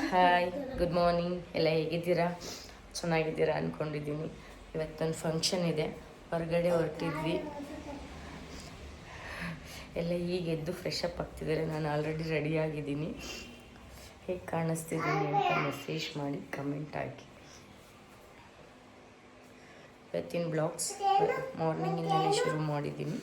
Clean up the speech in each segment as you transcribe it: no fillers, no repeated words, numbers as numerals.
Hi, good morning. ಎಲ್ಲ ಹೇಗಿದ್ದೀರಾ? ಚೆನ್ನಾಗಿದ್ದೀರಾ ಅಂದ್ಕೊಂಡಿದ್ದೀನಿ. ಇವತ್ತೊಂದು ಫಂಕ್ಷನ್ ಇದೆ, ಹೊರಗಡೆ ಹೊರಟಿದ್ವಿ. ಎಲ್ಲ ಈಗ ಎದ್ದು ಫ್ರೆಶ್ ಅಪ್ ಆಗ್ತಿದ್ದಾರೆ. ನಾನು ಆಲ್ರೆಡಿ ರೆಡಿಯಾಗಿದ್ದೀನಿ. ಹೇಗೆ ಕಾಣಿಸ್ತಿದ್ದೀನಿ ಅಂತ ಮೆಸೇಜ್ ಮಾಡಿ ಕಮೆಂಟ್ ಹಾಕಿ. ಇವತ್ತಿನ ಬ್ಲಾಗ್ಸ್ ಮಾರ್ನಿಂಗಿಂದಲೇ ಶುರು ಮಾಡಿದ್ದೀನಿ.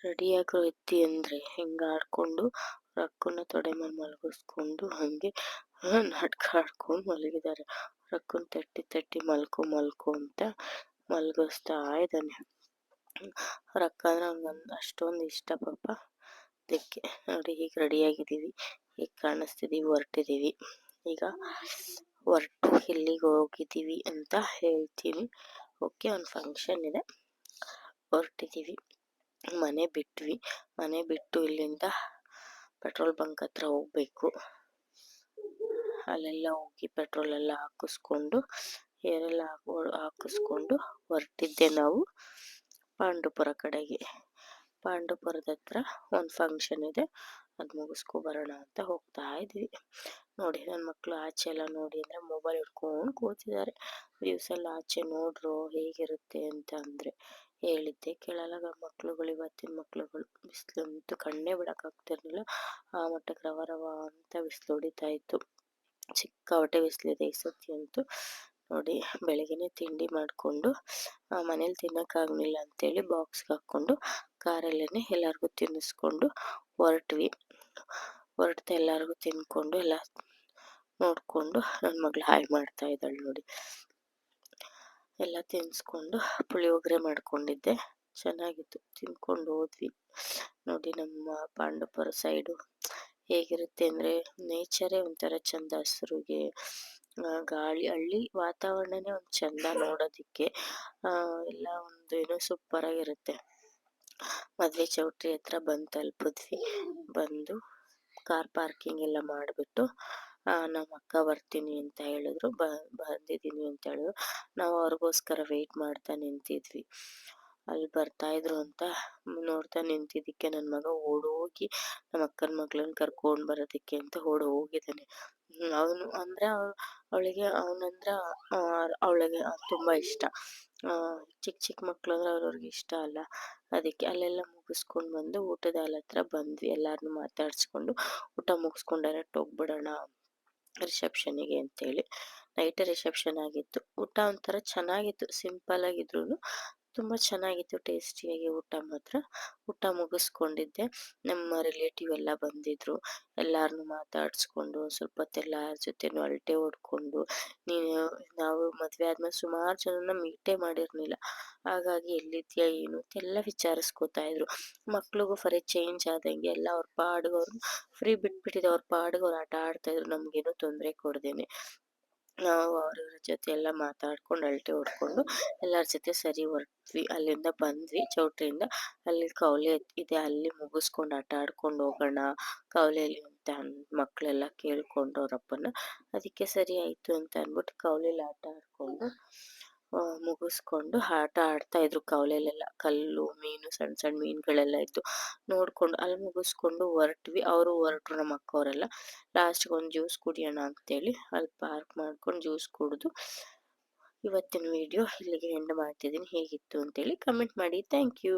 ರೆಡಿಯಾಗೋ ಎತ್ತಿ ಅಂದರೆ ಹಿಂಗೆ ಆಡ್ಕೊಂಡು ರಕ್ಕನ್ನ ತೊಡೆ ಮೇಲೆ ಮಲಗಿಸ್ಕೊಂಡು ಹಾಗೆ ನಾಟಕ ಆಡ್ಕೊಂಡು ಮಲಗಿದ್ದಾರೆ. ರಕ್ಕನ್ನ ತಟ್ಟಿ ತಟ್ಟಿ ಮಲ್ಕೊ ಅಂತ ಮಲಗಿಸ್ತಾ ಇದ್ದಾನೆ. ರಕ್ಕ ಅಂದ್ರೆ ಅವ್ನಿಗೆ ಅಷ್ಟೊಂದು ಇಷ್ಟ ಪಾಪ. ಅದಕ್ಕೆ ನೋಡಿ ಈಗ ರೆಡಿಯಾಗಿದ್ದೀವಿ, ಈಗ ಕಾಣಿಸ್ತಿದ್ದೀವಿ, ಹೊರಟಿದ್ದೀವಿ. ಈಗ ಹೊರಟು ಎಲ್ಲಿಗೆ ಹೋಗಿದ್ದೀವಿ ಅಂತ ಹೇಳ್ತೀನಿ. ಓಕೆ, ಒಂದು ಫಂಕ್ಷನ್ ಇದೆ, ಹೊರಟಿದ್ದೀವಿ. ಮನೆ ಬಿಟ್ಟು ಇಲ್ಲಿಂದ ಪೆಟ್ರೋಲ್ ಬಂಕ್ ಹತ್ರ ಹೋಗ್ಬೇಕು. ಅಲ್ಲೆಲ್ಲ ಹೋಗಿ ಪೆಟ್ರೋಲ್ ಎಲ್ಲ ಹಾಕಿಸ್ಕೊಂಡು ಏರೆಲ್ಲ ಹಾಕಿಸ್ಕೊಂಡು ಹೊರಟಿದ್ದೆ ನಾವು ಪಾಂಡುಪುರ ಕಡೆಗೆ. ಪಾಂಡುಪುರದ ಹತ್ರ ಒಂದು ಫಂಕ್ಷನ್ ಇದೆ, ಅದು ಮುಗಿಸ್ಕೊಬರೋಣ ಅಂತ ಹೋಗ್ತಾ ಇದ್ವಿ. ನೋಡಿ ನನ್ನ ಮಕ್ಕಳು ಆಚೆ ಎಲ್ಲ ನೋಡಿ ಅಂದರೆ ಮೊಬೈಲ್ ಹಿಡ್ಕೊಂಡು ಕೂತಿದ್ದಾರೆ. ವ್ಯೂಸ್ ಎಲ್ಲ ಆಚೆ ನೋಡ್ರು ಹೇಗಿರುತ್ತೆ ಅಂತ ಅಂದರೆ ಹೇಳಿದ್ದೆ ಕೇಳಲ್ಲ ಮಕ್ಳುಗಳು. ಇವತ್ತಿನ ಮಕ್ಳುಗಳು ಬಿಸಿಲಂತೂ ಕಣ್ಣೇ ಬಿಡೋಕ್ಕಾಗ್ತಿರ್ಲಿಲ್ಲ. ಆ ಮಟ್ಟಕ್ಕೆ ರವ ಅಂತ ಬಿಸಿಲು ಹೊಡಿತಾ ಇತ್ತು. ಸಿಕ್ಕಾಪಟ್ಟೆ ಬಿಸಿಲಿದೆ ಈ ಸತಿ ಅಂತೂ. ನೋಡಿ ಬೆಳಗ್ಗೆನೆ ತಿಂಡಿ ಮಾಡಿಕೊಂಡು ಮನೇಲಿ ತಿನ್ನೋಕ್ಕಾಗಲಿಲ್ಲ ಅಂತೇಳಿ ಬಾಕ್ಸ್ಗೆ ಹಾಕ್ಕೊಂಡು ಕಾರಲ್ಲೇ ಎಲ್ಲರಿಗೂ ತಿನ್ನಿಸ್ಕೊಂಡು ಹೊರಡ್ತಾ ಎಲ್ಲರಿಗೂ ತಿನ್ಕೊಂಡು ಎಲ್ಲ ನೋಡಿಕೊಂಡು ನನ್ನ ಮಗಳು ಹಾಯ್ ಮಾಡ್ತಾ ಇದ್ದಾಳೆ ನೋಡಿ. ಎಲ್ಲ ತಿನ್ನಿಸ್ಕೊಂಡು ಪುಳಿಯೋಗರೆ ಮಾಡ್ಕೊಂಡಿದ್ದೆ, ಚೆನ್ನಾಗಿತ್ತು, ತಿನ್ಕೊಂಡು ಹೋದ್ವಿ. ನೋಡಿ ನಮ್ಮ ಪಾಂಡುಪುರ ಸೈಡು ಹೇಗಿರುತ್ತೆ ಅಂದರೆ ನೇಚರೇ ಒಂಥರ ಚಂದ. ಹಸಿರುಗೆ ಗಾಳಿ, ಹಳ್ಳಿ ವಾತಾವರಣನೇ ಒಂದು ಚಂದ ನೋಡೋದಕ್ಕೆ. ಎಲ್ಲ ಒಂದು ಏನೋ ಸೂಪರಾಗಿರುತ್ತೆ. ಮದುವೆ ಚೌಟ್ರಿ ಹತ್ರ ಬಂದು ತಲುಪಿದ್ವಿ. ಬಂದು ಕಾರ್ ಪಾರ್ಕಿಂಗ್ ಎಲ್ಲ ಮಾಡಿಬಿಟ್ಟು ನಮ್ಮ ಅಕ್ಕ ಬರ್ತೀನಿ ಅಂತ ಹೇಳಿದ್ರು, ಬಂದಿದ್ದೀನಿ ಅಂತ ಹೇಳಿದ್ರು. ನಾವು ಅವ್ರಿಗೋಸ್ಕರ ವೆಯ್ಟ್ ಮಾಡ್ತಾ ನಿಂತಿದ್ವಿ. ಅಲ್ಲಿ ಬರ್ತಾಯಿದ್ರು ಅಂತ ನೋಡ್ತಾ ನಿಂತಿದ್ದಕ್ಕೆ ನನ್ನ ಮಗ ಓಡೋಗಿ ನಮ್ಮ ಅಕ್ಕನ ಮಗಳನ್ನ ಕರ್ಕೊಂಡು ಬರೋದಕ್ಕೆ ಅಂತ ಓಡೋಗಿದ್ದಾನೆ. ಅವನು ಅಂದರೆ ಅವಳಿಗೆ ತುಂಬ ಇಷ್ಟ. ಚಿಕ್ಕ ಮಕ್ಕಳು ಅಂದರೆ ಅವ್ರವ್ರಿಗೆ ಇಷ್ಟ ಅಲ್ಲ. ಅದಕ್ಕೆ ಅಲ್ಲೆಲ್ಲ ಮುಗಿಸ್ಕೊಂಡು ಬಂದು ಊಟದ ಹಾಲ್ ಹತ್ರ ಬಂದ್ವಿ. ಎಲ್ಲರನ್ನೂ ಮಾತಾಡಿಸ್ಕೊಂಡು ಊಟ ಮುಗಿಸ್ಕೊಂಡು ಡೈರೆಕ್ಟ್ ಹೋಗ್ಬಿಡೋಣ ರಿಸೆಪ್ಷನಿಗೆ ಅಂತೇಳಿ. ನೈಟ್ ರಿಸೆಪ್ಷನ್ ಆಗಿತ್ತು. ಊಟ ಒಂಥರ ಚೆನ್ನಾಗಿತ್ತು, ಸಿಂಪಲ್ ಆಗಿದ್ರು ತುಂಬ ಚೆನ್ನಾಗಿತ್ತು, ಟೇಸ್ಟಿಯಾಗಿ ಊಟ ಮಾತ್ರ. ಊಟ ಮುಗಿಸ್ಕೊಂಡಿದ್ದೆ. ನಮ್ಮ ರಿಲೇಟಿವ್ ಎಲ್ಲ ಬಂದಿದ್ರು. ಎಲ್ಲರನ್ನೂ ಮಾತಾಡಿಸ್ಕೊಂಡು ಸ್ವಲ್ಪ ಹೊತ್ತು ಎಲ್ಲರ ಜೊತೆನೂ ಅಳತೆ ಹೊಡ್ಕೊಂಡು, ನಾವು ಮದುವೆ ಆದಮೇಲೆ ಸುಮಾರು ಜನನ ಮೀಟೇ ಮಾಡಿರಲಿಲ್ಲ. ಹಾಗಾಗಿ ಎಲ್ಲಿದ್ಯಾ ಏನು ಅಂತೆಲ್ಲ ವಿಚಾರಿಸ್ಕೋತಾ ಇದ್ರು. ಮಕ್ಳಿಗೂ ಫರೇ ಚೇಂಜ್ ಆದಂಗೆ ಎಲ್ಲ ಅವ್ರ ಪಾಡಿಗೆ ಅವ್ರು ಫ್ರೀ ಬಿಟ್ಬಿಟ್ಟಿದೆ. ಅವ್ರ ಪಾಡಿಗೆ ಅವ್ರು ಆಟ ಆಡ್ತಾಯಿದ್ರು, ನಮಗೇನು ತೊಂದರೆ ಕೊಡ್ದೇನೆ. ನಾವು ಅವ್ರವ್ರ ಜೊತೆ ಎಲ್ಲ ಮಾತಾಡ್ಕೊಂಡು ಅಳತೆ ಹೊಡ್ಕೊಂಡು ಎಲ್ಲರ ಜೊತೆ ಸರಿ ಹೊರಟ್ವಿ. ಅಲ್ಲಿಂದ ಬಂದ್ವಿ ಚೌಟ್ರಿಯಿಂದ. ಅಲ್ಲಿ ಕವಲೆ ಇದೆ, ಅಲ್ಲಿ ಮುಗಿಸ್ಕೊಂಡು ಆಟ ಆಡ್ಕೊಂಡು ಹೋಗೋಣ ಕವಲೆಯಲ್ಲಿ ಅಂತ ಮಕ್ಕಳೆಲ್ಲ ಕೇಳ್ಕೊಂಡ್ರು ಅವರಪ್ಪನ. ಅದಕ್ಕೆ ಸರಿ ಆಯಿತು ಅಂತ ಅಂದ್ಬಿಟ್ಟು ಕವಲೆಯಲ್ಲಿ ಆಟ ಆಡಿಕೊಂಡು ಮುಗಿಸ್ಕೊಂಡು ಆಟ ಆಡ್ತಾಯಿದ್ರು. ಕವಲೆಯಲ್ಲೆಲ್ಲ ಕಲ್ಲು ಮೀನು ಸಣ್ಣ ಸಣ್ಣ ಮೀನುಗಳೆಲ್ಲ ಇತ್ತು, ನೋಡಿಕೊಂಡು ಅಲ್ಲಿ ಮುಗಿಸ್ಕೊಂಡು ಹೊರಟ್ವಿ. ಅವರು ಹೊರಟ್ರು ನಮ್ಮ ಅಕ್ಕವರೆಲ್ಲ. ಲಾಸ್ಟ್ಗೆ ಒಂದು ಜ್ಯೂಸ್ ಕುಡಿಯೋಣ ಅಂತೇಳಿ ಅಲ್ಲಿ ಪಾರ್ಕ್ ಮಾಡ್ಕೊಂಡು ಜ್ಯೂಸ್ ಕುಡಿದು ಇವತ್ತಿನ ವಿಡಿಯೋ ಇಲ್ಲಿಗೆ ಎಂಡ್ ಮಾಡ್ತಿದ್ದೀನಿ. ಹೇಗಿತ್ತು ಅಂತೇಳಿ ಕಮೆಂಟ್ ಮಾಡಿ. Thank you.